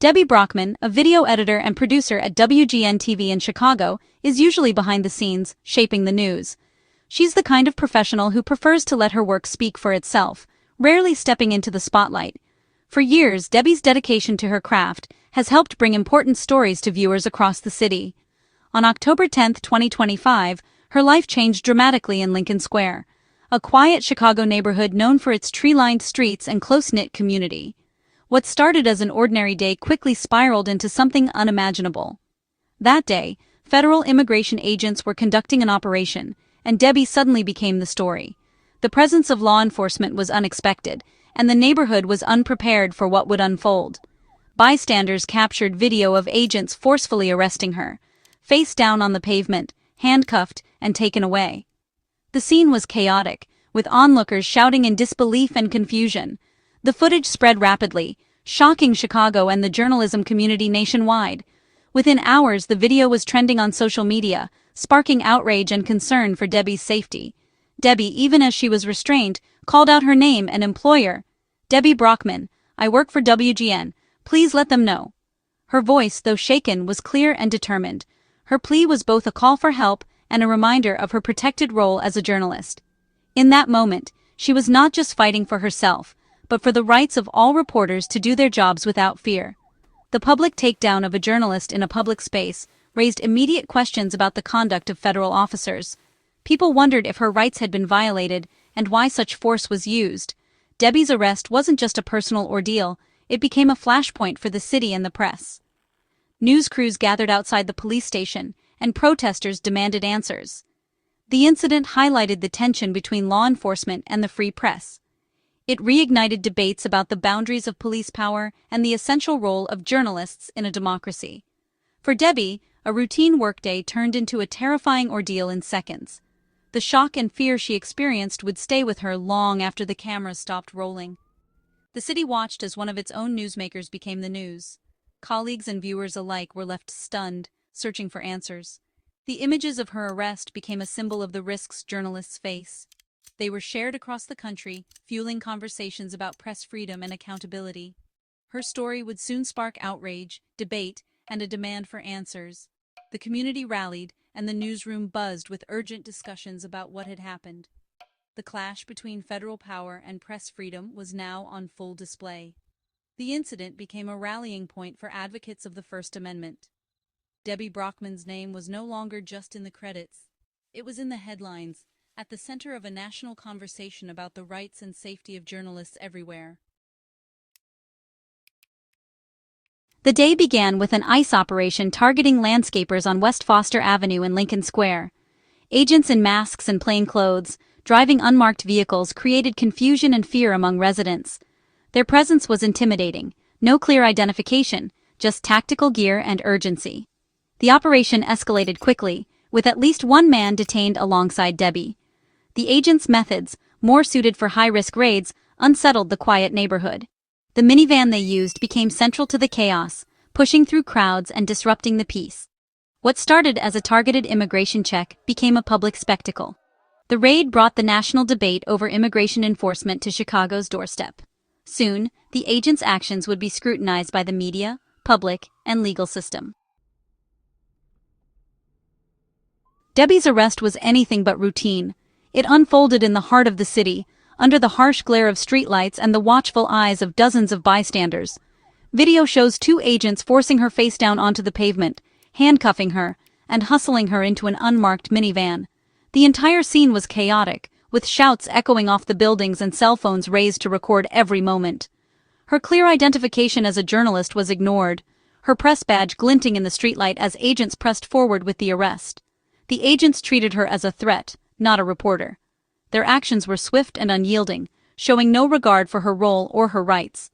Debbie Brockman, a video editor and producer at WGN-TV in Chicago, is usually behind the scenes, shaping the news. She's the kind of professional who prefers to let her work speak for itself, rarely stepping into the spotlight. For years, Debbie's dedication to her craft has helped bring important stories to viewers across the city. On October 10, 2025, her life changed dramatically in Lincoln Square, a quiet Chicago neighborhood known for its tree-lined streets and close-knit community. What started as an ordinary day quickly spiraled into something unimaginable. That day, federal immigration agents were conducting an operation, and Debbie suddenly became the story. The presence of law enforcement was unexpected, and the neighborhood was unprepared for what would unfold. Bystanders captured video of agents forcefully arresting her, face down on the pavement, handcuffed, and taken away. The scene was chaotic, with onlookers shouting in disbelief and confusion. The footage spread rapidly, shocking Chicago and the journalism community nationwide. Within hours, the video was trending on social media, sparking outrage and concern for Debbie's safety. Debbie, even as she was restrained, called out her name and employer. "Debbie Brockman, I work for WGN, please let them know." Her voice, though shaken, was clear and determined. Her plea was both a call for help and a reminder of her protected role as a journalist. In that moment, she was not just fighting for herself, but for the rights of all reporters to do their jobs without fear. The public takedown of a journalist in a public space raised immediate questions about the conduct of federal officers. People wondered if her rights had been violated and why such force was used. Debbie's arrest wasn't just a personal ordeal, it became a flashpoint for the city and the press. News crews gathered outside the police station, and protesters demanded answers. The incident highlighted the tension between law enforcement and the free press. It reignited debates about the boundaries of police power and the essential role of journalists in a democracy. For Debbie, a routine workday turned into a terrifying ordeal in seconds. The shock and fear she experienced would stay with her long after the cameras stopped rolling. The city watched as one of its own newsmakers became the news. Colleagues and viewers alike were left stunned, searching for answers. The images of her arrest became a symbol of the risks journalists face. They were shared across the country, fueling conversations about press freedom and accountability. Her story would soon spark outrage, debate, and a demand for answers. The community rallied, and the newsroom buzzed with urgent discussions about what had happened. The clash between federal power and press freedom was now on full display. The incident became a rallying point for advocates of the First Amendment. Debbie Brockman's name was no longer just in the credits. It was in the headlines, at the center of a national conversation about the rights and safety of journalists everywhere. The day began with an ICE operation targeting landscapers on West Foster Avenue in Lincoln Square. Agents in masks and plain clothes, driving unmarked vehicles, created confusion and fear among residents. Their presence was intimidating, no clear identification, just tactical gear and urgency. The operation escalated quickly, with at least one man detained alongside Debbie. The agents' methods, more suited for high-risk raids, unsettled the quiet neighborhood. The minivan they used became central to the chaos, pushing through crowds and disrupting the peace. What started as a targeted immigration check became a public spectacle. The raid brought the national debate over immigration enforcement to Chicago's doorstep. Soon, the agents' actions would be scrutinized by the media, public, and legal system. Debbie's arrest was anything but routine. It unfolded in the heart of the city, under the harsh glare of streetlights and the watchful eyes of dozens of bystanders. Video shows two agents forcing her face down onto the pavement, handcuffing her, and hustling her into an unmarked minivan. The entire scene was chaotic, with shouts echoing off the buildings and cell phones raised to record every moment. Her clear identification as a journalist was ignored, her press badge glinting in the streetlight as agents pressed forward with the arrest. The agents treated her as a threat, not a reporter. Their actions were swift and unyielding, showing no regard for her role or her rights.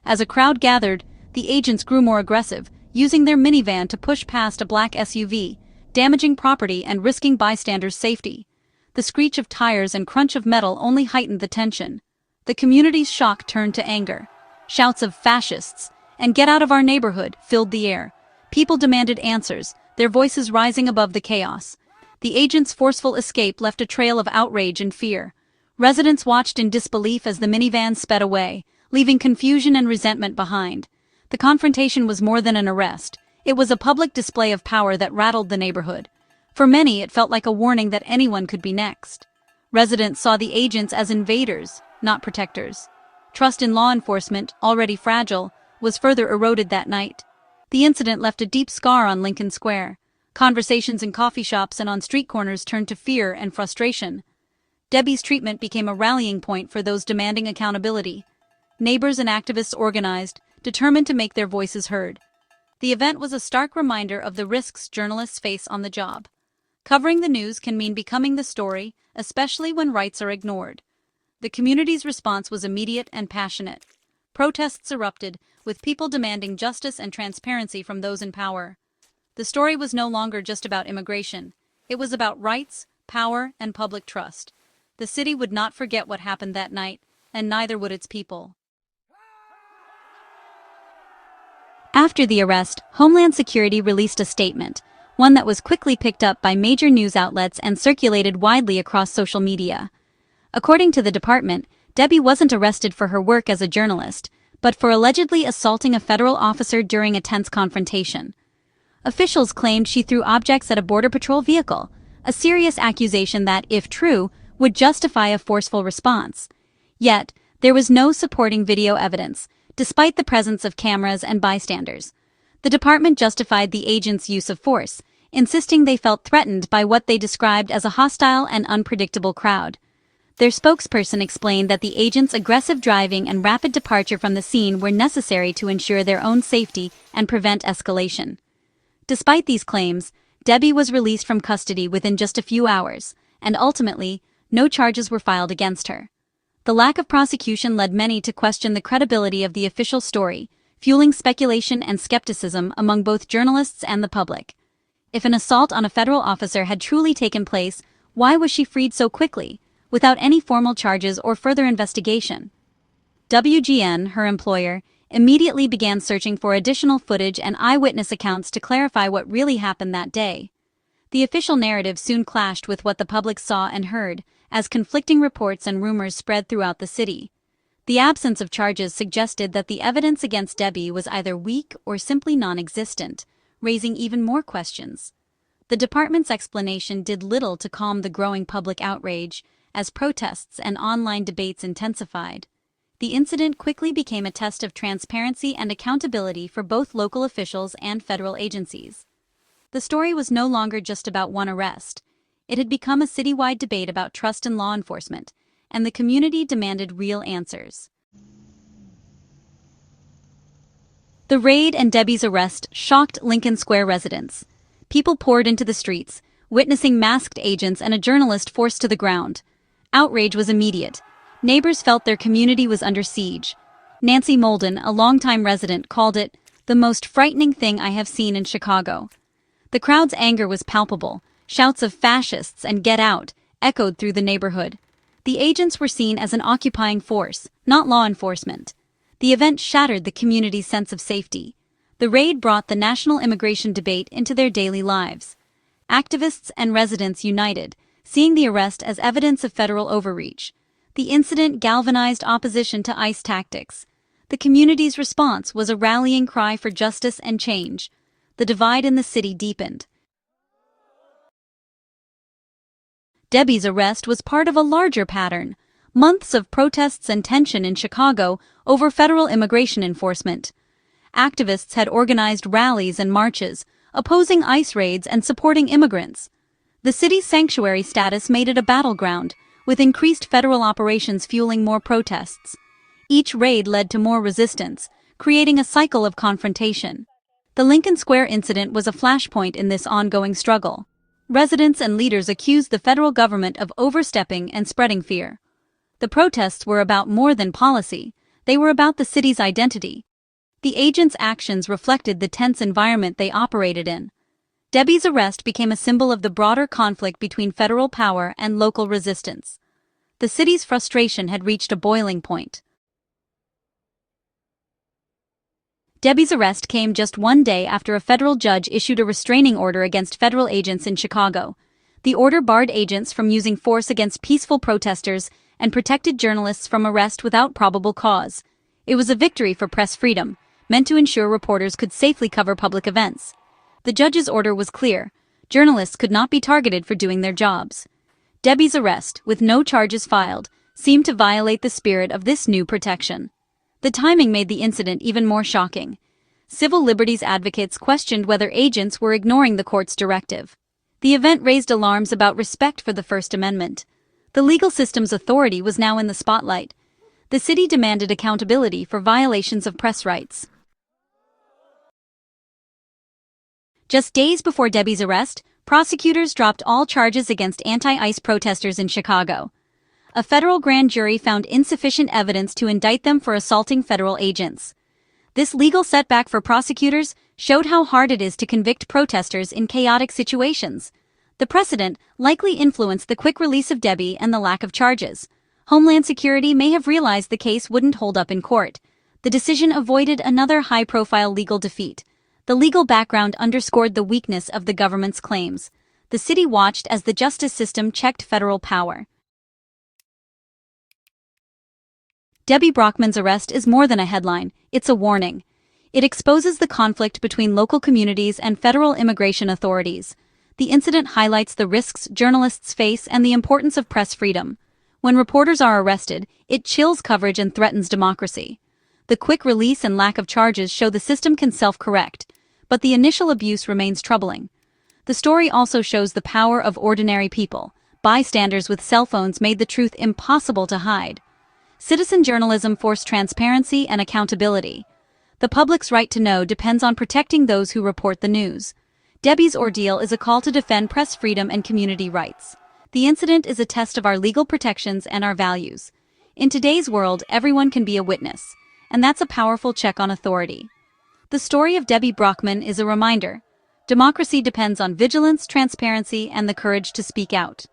As a crowd gathered, the agents grew more aggressive, using their minivan to push past a black SUV, damaging property and risking bystanders' safety. The screech of tires and crunch of metal only heightened the tension. The community's shock turned to anger. Shouts of "fascists" and "get out of our neighborhood" filled the air. People demanded answers, their voices rising above the chaos. The agents' forceful escape left a trail of outrage and fear. Residents watched in disbelief as the minivan sped away, leaving confusion and resentment behind. The confrontation was more than an arrest. It was a public display of power that rattled the neighborhood. For many, it felt like a warning that anyone could be next. Residents saw the agents as invaders, not protectors. Trust in law enforcement, already fragile, was further eroded that night. The incident left a deep scar on Lincoln Square. Conversations in coffee shops and on street corners turned to fear and frustration. Debbie's treatment became a rallying point for those demanding accountability. Neighbors and activists organized, determined to make their voices heard. The event was a stark reminder of the risks journalists face on the job. Covering the news can mean becoming the story, especially when rights are ignored. The community's response was immediate and passionate. Protests erupted, with people demanding justice and transparency from those in power. The story was no longer just about immigration. It was about rights, power, and public trust. The city would not forget what happened that night, and neither would its people. After the arrest, Homeland Security released a statement, one that was quickly picked up by major news outlets and circulated widely across social media. According to the department, Debbie wasn't arrested for her work as a journalist, but for allegedly assaulting a federal officer during a tense confrontation. Officials claimed she threw objects at a Border Patrol vehicle, a serious accusation that, if true, would justify a forceful response. Yet, there was no supporting video evidence, despite the presence of cameras and bystanders. The department justified the agents' use of force, insisting they felt threatened by what they described as a hostile and unpredictable crowd. Their spokesperson explained that the agents' aggressive driving and rapid departure from the scene were necessary to ensure their own safety and prevent escalation. Despite these claims, Debbie was released from custody within just a few hours, and ultimately, no charges were filed against her. The lack of prosecution led many to question the credibility of the official story, fueling speculation and skepticism among both journalists and the public. If an assault on a federal officer had truly taken place, why was she freed so quickly, without any formal charges or further investigation? WGN, her employer, immediately began searching for additional footage and eyewitness accounts to clarify what really happened that day. The official narrative soon clashed with what the public saw and heard, as conflicting reports and rumors spread throughout the city. The absence of charges suggested that the evidence against Debbie was either weak or simply non-existent, raising even more questions. The department's explanation did little to calm the growing public outrage, as protests and online debates intensified. The incident quickly became a test of transparency and accountability for both local officials and federal agencies. The story was no longer just about one arrest. It had become a citywide debate about trust in law enforcement, and the community demanded real answers. The raid and Debbie's arrest shocked Lincoln Square residents. People poured into the streets, witnessing masked agents and a journalist forced to the ground. Outrage was immediate. Neighbors felt their community was under siege. Nancy Molden, a longtime resident, called it the most frightening thing I have seen in Chicago. The crowd's anger was palpable. Shouts of "fascists" and "get out" echoed through the neighborhood. The agents were seen as an occupying force, not law enforcement. The event shattered the community's sense of safety. The raid brought the national immigration debate into their daily lives. Activists and residents united, seeing the arrest as evidence of federal overreach. The incident galvanized opposition to ICE tactics. The community's response was a rallying cry for justice and change. The divide in the city deepened. Debbie's arrest was part of a larger pattern, months of protests and tension in Chicago over federal immigration enforcement. Activists had organized rallies and marches, opposing ICE raids and supporting immigrants. The city's sanctuary status made it a battleground, with increased federal operations fueling more protests. Each raid led to more resistance, creating a cycle of confrontation. The Lincoln Square incident was a flashpoint in this ongoing struggle. Residents and leaders accused the federal government of overstepping and spreading fear. The protests were about more than policy, they were about the city's identity. The agents' actions reflected the tense environment they operated in. Debbie's arrest became a symbol of the broader conflict between federal power and local resistance. The city's frustration had reached a boiling point. Debbie's arrest came just one day after a federal judge issued a restraining order against federal agents in Chicago. The order barred agents from using force against peaceful protesters and protected journalists from arrest without probable cause. It was a victory for press freedom, meant to ensure reporters could safely cover public events. The judge's order was clear: journalists could not be targeted for doing their jobs. Debbie's arrest, with no charges filed, seemed to violate the spirit of this new protection. The timing made the incident even more shocking. Civil liberties advocates questioned whether agents were ignoring the court's directive. The event raised alarms about respect for the First Amendment. The legal system's authority was now in the spotlight. The city demanded accountability for violations of press rights. Just days before Debbie's arrest, prosecutors dropped all charges against anti-ICE protesters in Chicago. A federal grand jury found insufficient evidence to indict them for assaulting federal agents. This legal setback for prosecutors showed how hard it is to convict protesters in chaotic situations. The precedent likely influenced the quick release of Debbie and the lack of charges. Homeland Security may have realized the case wouldn't hold up in court. The decision avoided another high-profile legal defeat. The legal background underscored the weakness of the government's claims. The city watched as the justice system checked federal power. Debbie Brockman's arrest is more than a headline, it's a warning. It exposes the conflict between local communities and federal immigration authorities. The incident highlights the risks journalists face and the importance of press freedom. When reporters are arrested, it chills coverage and threatens democracy. The quick release and lack of charges show the system can self-correct, but the initial abuse remains troubling. The story also shows the power of ordinary people. Bystanders with cell phones made the truth impossible to hide. Citizen journalism forced transparency and accountability. The public's right to know depends on protecting those who report the news. Debbie's ordeal is a call to defend press freedom and community rights. The incident is a test of our legal protections and our values. In today's world, everyone can be a witness, and that's a powerful check on authority. The story of Debbie Brockman is a reminder. Democracy depends on vigilance, transparency, and the courage to speak out.